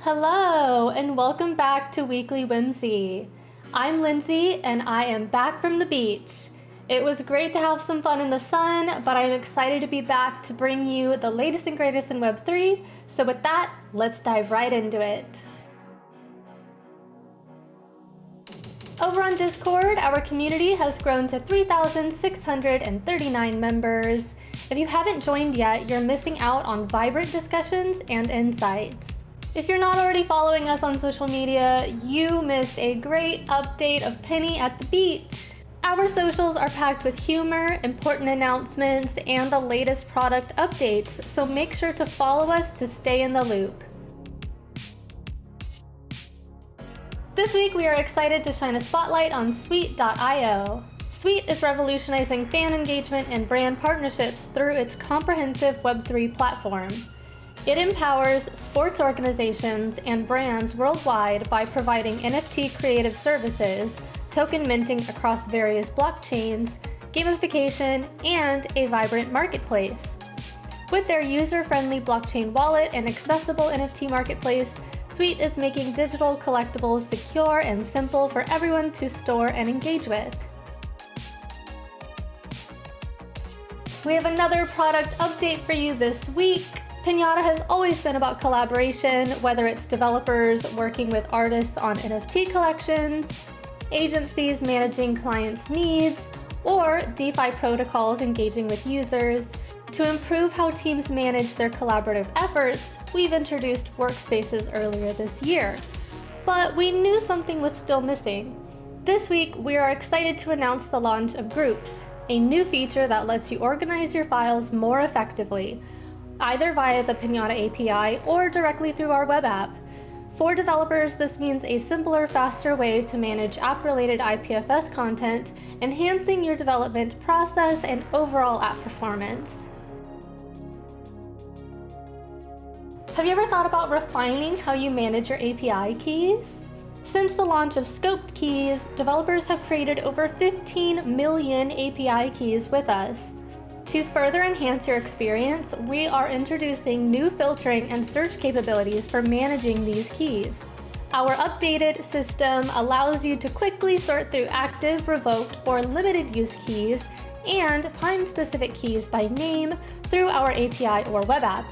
Hello, and welcome back to Weekly Whimsy. I'm Lindsey, and I am back from the beach. It was great to have some fun in the sun, but I'm excited to be back to bring you the latest and greatest in Web3. So with that, let's dive right into it. Over on Discord, our community has grown to 3,639 members. If you haven't joined yet, you're missing out on vibrant discussions and insights. If you're not already following us on social media, you missed a great update of Penny at the beach. Our socials are packed with humor, important announcements, and the latest product updates, so make sure to follow us to stay in the loop. This week, we are excited to shine a spotlight on Sweet.io. Sweet is revolutionizing fan engagement and brand partnerships through its comprehensive Web3 platform. It empowers sports organizations and brands worldwide by providing NFT creative services, token minting across various blockchains, gamification, and a vibrant marketplace. With their user-friendly blockchain wallet and accessible NFT marketplace, Sweet is making digital collectibles secure and simple for everyone to store and engage with. We have another product update for you this week. Pinata has always been about collaboration, whether it's developers working with artists on NFT collections, agencies managing clients' needs, or DeFi protocols engaging with users. To improve how teams manage their collaborative efforts, we've introduced workspaces earlier this year. But we knew something was still missing. This week, we are excited to announce the launch of Groups, a new feature that lets you organize your files more effectively, either via the Pinata API or directly through our web app. For developers, this means a simpler, faster way to manage app-related IPFS content, enhancing your development process and overall app performance. Have you ever thought about refining how you manage your API keys? Since the launch of scoped keys, developers have created over 15 million API keys with us. To further enhance your experience, we are introducing new filtering and search capabilities for managing these keys. Our updated system allows you to quickly sort through active, revoked, or limited use keys and find specific keys by name through our API or web app.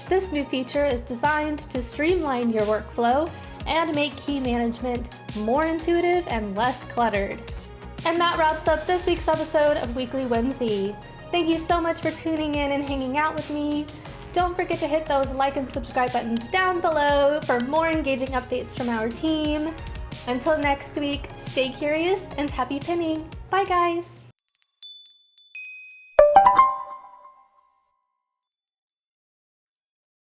This new feature is designed to streamline your workflow and make key management more intuitive and less cluttered. And that wraps up this week's episode of Weekly Whimsy. Thank you so much for tuning in and hanging out with me. Don't forget to hit those like and subscribe buttons down below for more engaging updates from our team. Until next week, stay curious and happy pinning. Bye guys!